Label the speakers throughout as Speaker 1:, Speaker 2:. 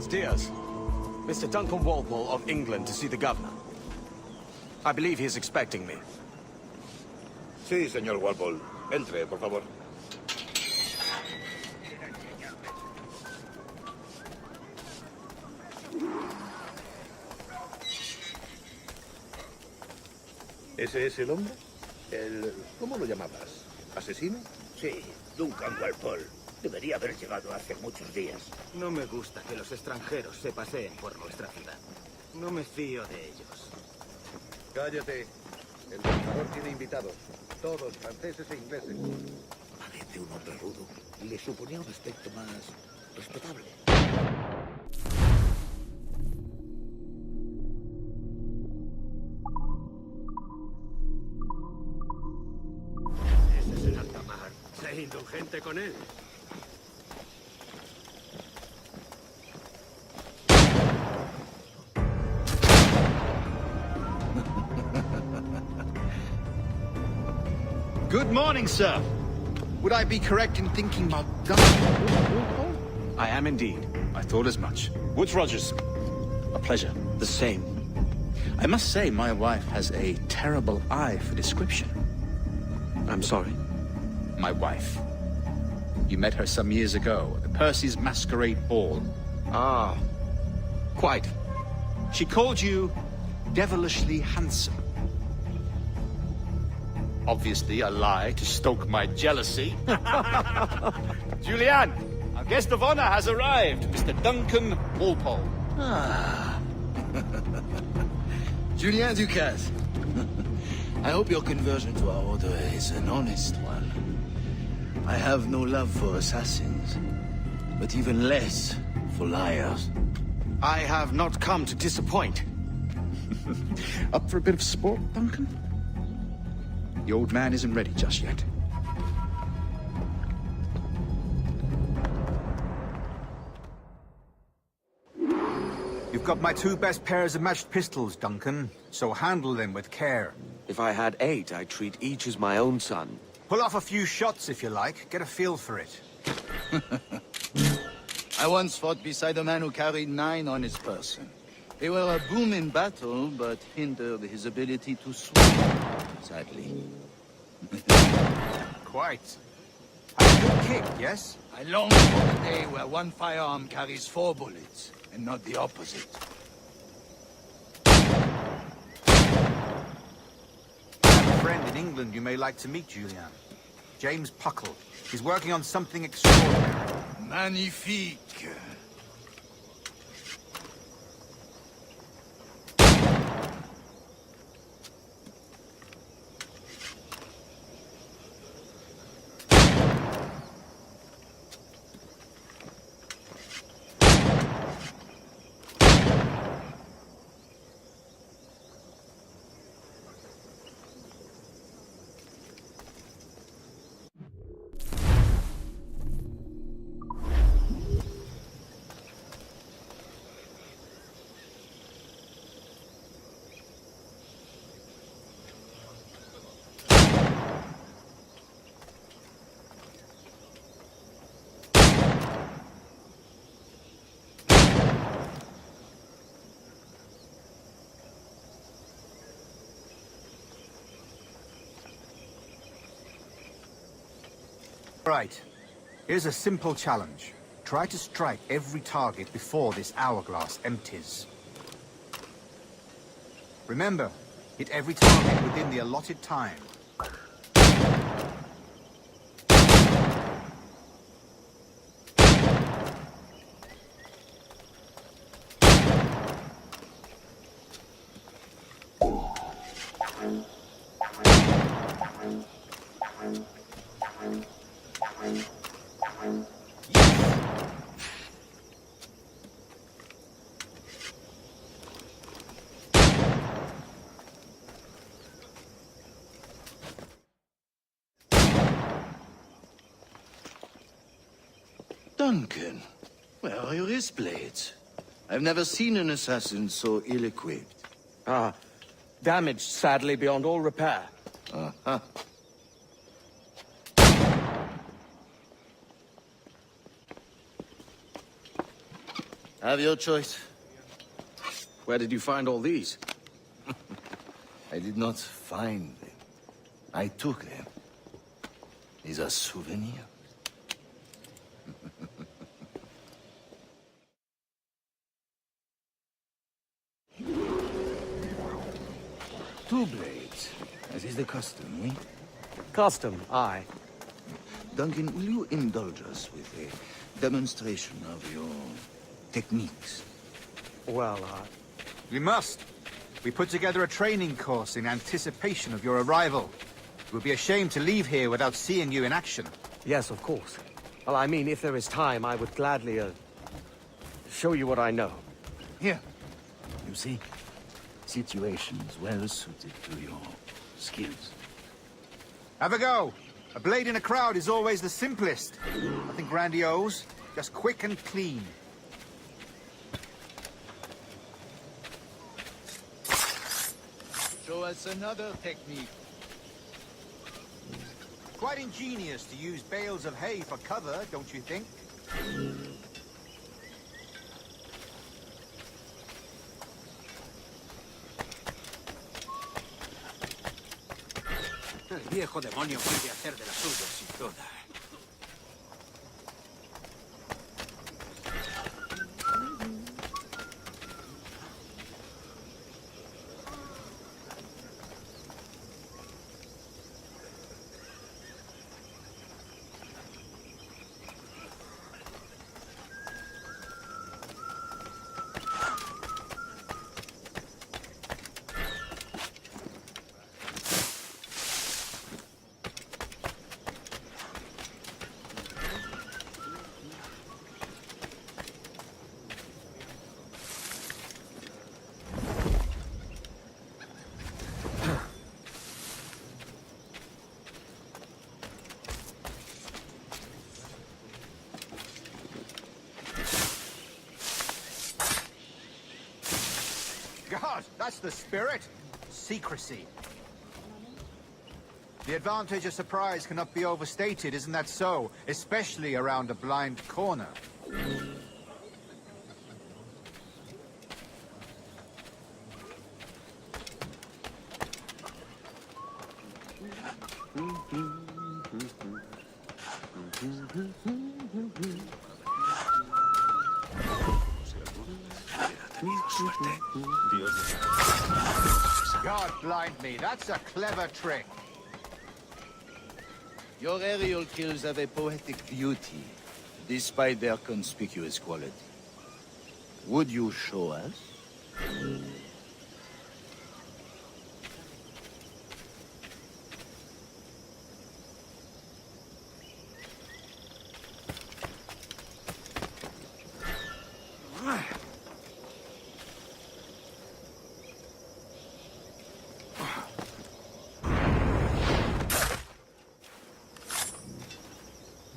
Speaker 1: Buenos dias. Mr. Duncan Walpole of England to see the governor. I believe he is expecting me.
Speaker 2: Sí, señor Walpole. Entre, por favor. ¿Ese es el hombre? ¿Cómo lo llamabas? ¿Asesino?
Speaker 3: Sí, Duncan Walpole. Debería haber llegado hace muchos días.
Speaker 4: No me gusta que los extranjeros se paseen por nuestra ciudad. No me fío de ellos.
Speaker 2: Cállate. El gobernador tiene invitados. Todos franceses e ingleses.
Speaker 3: Parece un hombre rudo. Le suponía un aspecto más respetable.
Speaker 4: Ese es el alta mar. Sé indulgente con él.
Speaker 5: Good morning, sir. Would I be correct in thinking about Duncan?
Speaker 1: I am indeed.
Speaker 5: I thought as much. Woods Rogers. A pleasure.
Speaker 1: The same.
Speaker 5: I must say, my wife has a terrible eye for description.
Speaker 1: I'm sorry.
Speaker 5: My wife. You met her some years ago at the Percy's Masquerade Ball.
Speaker 1: Ah, quite.
Speaker 5: She called you devilishly handsome. Obviously a lie to stoke my jealousy. Julianne, our guest of honor has arrived, Mr. Duncan Walpole.
Speaker 6: Ah. Julien Ducasse. I hope your conversion to our order is an honest one. I have no love for assassins, but even less for liars.
Speaker 1: I have not come to disappoint.
Speaker 5: Up for a bit of sport, Duncan? The old man isn't ready just yet.
Speaker 7: You've got my two best pairs of matched pistols, Duncan, so handle them with care.
Speaker 1: If I had 8, I'd treat each as my own son.
Speaker 7: Pull off a few shots if you like, get a feel for it.
Speaker 6: I once fought beside a man who carried 9 on his person. They were a boom in battle, but hindered his ability to swim, sadly.
Speaker 7: Quite. Have a good kick, yes?
Speaker 6: I long for the day where one firearm carries 4 bullets, and not the opposite.
Speaker 7: I have a friend in England you may like to meet, Julian. James Puckle. He's working on something extraordinary.
Speaker 6: Magnifique.
Speaker 7: Right. Here's a simple challenge. Try to strike every target before this hourglass empties. Remember, hit every target within the allotted time.
Speaker 6: Duncan, where are your wrist blades? I've never seen an assassin so ill-equipped.
Speaker 1: Ah, damaged sadly beyond all repair.
Speaker 6: Uh-huh. Have your choice.
Speaker 1: Where did you find all these?
Speaker 6: I did not find them. I took them. These are souvenirs. Two blades, as is the custom, eh?
Speaker 1: Custom, aye.
Speaker 6: Duncan, will you indulge us with a demonstration of your techniques?
Speaker 1: Well,
Speaker 7: We must. We put together a training course in anticipation of your arrival. It would be a shame to leave here without seeing you in action.
Speaker 1: yes, of course. Well, I mean, if there is time, I would gladly, show you what I know.
Speaker 6: Here. You see? Situations well suited to your skills.
Speaker 7: Have a go. A blade in a crowd is always the simplest. Nothing grandiose, just quick and clean.
Speaker 6: Show us another technique.
Speaker 7: Quite ingenious to use bales of hay for cover, don't you think?
Speaker 3: El viejo demonio puede hacer de las suyas sin duda.
Speaker 7: God, that's the spirit. Secrecy. The advantage of surprise cannot be overstated, isn't that so? Especially around a blind corner. God blind me, that's a clever trick.
Speaker 6: Your aerial kills have a poetic beauty, despite their conspicuous quality. Would you show us?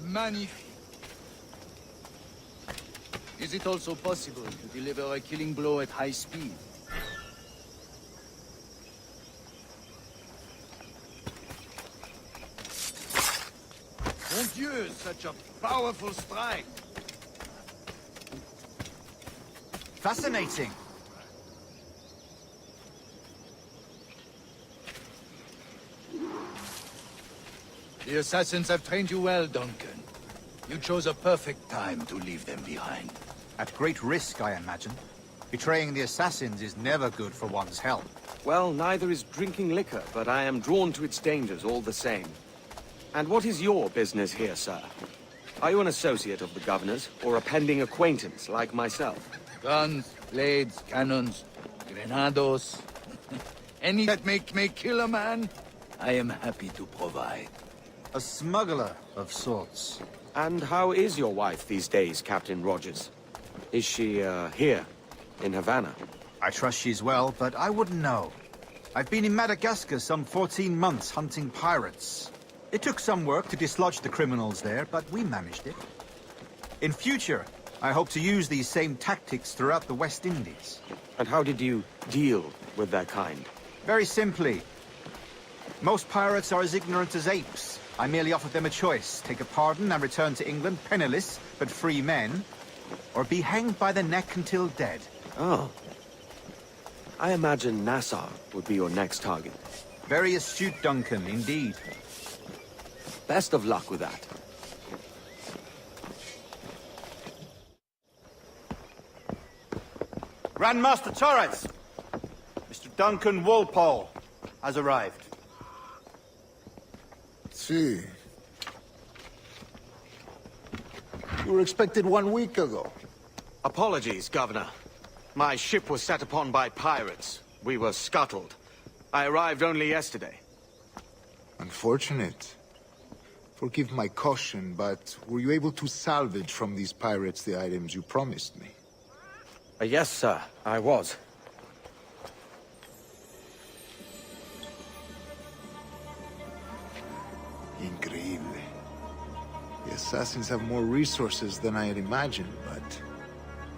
Speaker 6: Magnifique. Is it also possible to deliver a killing blow at high speed? Mon Dieu, such a powerful strike!
Speaker 7: Fascinating.
Speaker 6: The assassins have trained you well, Duncan. You chose a perfect time to leave them behind.
Speaker 7: At great risk, I imagine. Betraying the assassins is never good for one's health.
Speaker 1: Well, neither is drinking liquor, but I am drawn to its dangers all the same. And what is your business here, sir? Are you an associate of the governor's, or a pending acquaintance like myself?
Speaker 6: Guns, blades, cannons, grenados. Any that may kill a man, I am happy to provide.
Speaker 7: A smuggler of sorts.
Speaker 1: And how is your wife these days, Captain Rogers? Is she, here, in Havana?
Speaker 7: I trust she's well, but I wouldn't know. I've been in Madagascar some 14 months hunting pirates. It took some work to dislodge the criminals there, but we managed it. In future, I hope to use these same tactics throughout the West Indies.
Speaker 1: And how did you deal with their kind?
Speaker 7: Very simply. Most pirates are as ignorant as apes. I merely offered them a choice. Take a pardon and return to England penniless, but free men. or be hanged by the neck until dead.
Speaker 1: Oh. I imagine Nassau would be your next target.
Speaker 7: Very astute, Duncan, indeed.
Speaker 1: Best of luck with that.
Speaker 7: Grandmaster Torres! Mr. Duncan Walpole has arrived.
Speaker 3: See. You were expected 1 week ago.
Speaker 1: Apologies, Governor. My ship was set upon by pirates. We were scuttled. I arrived only yesterday.
Speaker 3: Unfortunate. Forgive my caution, but were you able to salvage from these pirates the items you promised me?
Speaker 1: Yes, sir, I was.
Speaker 3: Increíble. The assassins have more resources than I had imagined, but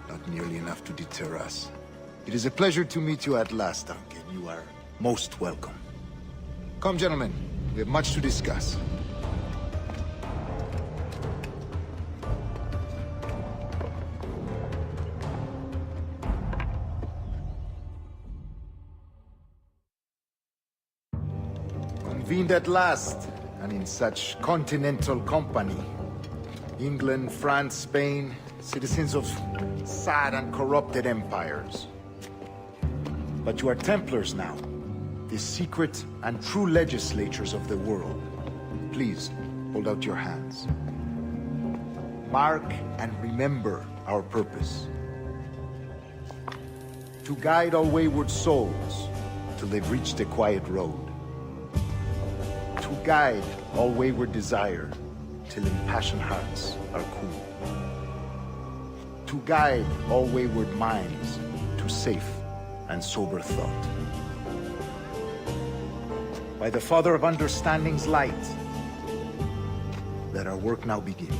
Speaker 3: not nearly enough to deter us. It is a pleasure to meet you at last, Duncan. You are most welcome. Come, gentlemen. We have much to discuss. Convened at last, and in such continental company. England, France, Spain, citizens of sad and corrupted empires. But you are Templars now, the secret and true legislatures of the world. Please, hold out your hands. Mark and remember our purpose. To guide all wayward souls till they've reached a quiet road. To guide all wayward desire till impassioned hearts are cool. To guide all wayward minds to safe and sober thought. By the Father of Understanding's light, let our work now begin.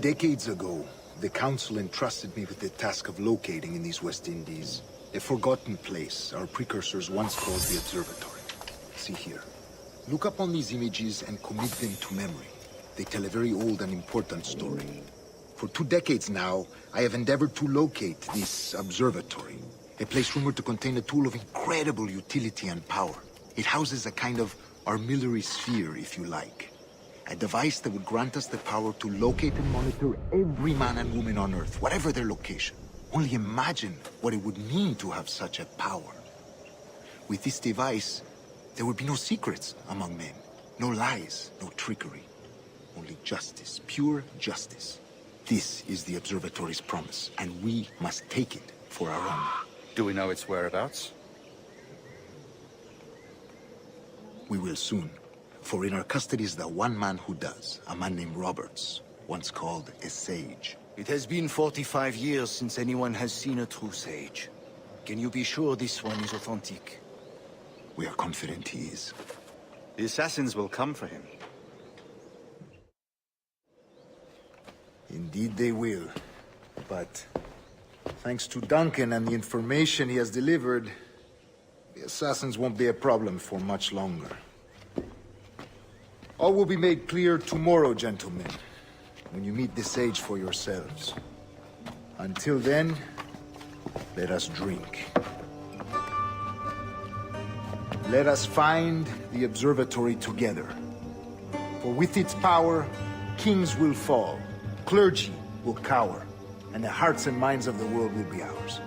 Speaker 3: Decades ago, the Council entrusted me with the task of locating in these West Indies a forgotten place our precursors once called the Observatory. See here. Look up on these images and commit them to memory. They tell a very old and important story. For 2 decades now, I have endeavored to locate this observatory, a place rumored to contain a tool of incredible utility and power. It houses a kind of armillary sphere, if you like. A device that would grant us the power to locate and monitor every man and woman on Earth, whatever their location. Only imagine what it would mean to have such a power. With this device, there would be no secrets among men, no lies, no trickery. Only justice, pure justice. This is the Observatory's promise, and we must take it for our own.
Speaker 5: Do we know its whereabouts?
Speaker 3: We will soon. For in our custody is the one man who does, a man named Roberts, once called a sage.
Speaker 6: It has been 45 years since anyone has seen a true sage. Can you be sure this one is authentic?
Speaker 3: We are confident he is.
Speaker 5: The assassins will come for him.
Speaker 3: Indeed they will. But thanks to Duncan and the information he has delivered, the assassins won't be a problem for much longer. All will be made clear tomorrow, gentlemen, when you meet the sage for yourselves. Until then, let us drink. Let us find the observatory together. For with its power, kings will fall, clergy will cower, and the hearts and minds of the world will be ours.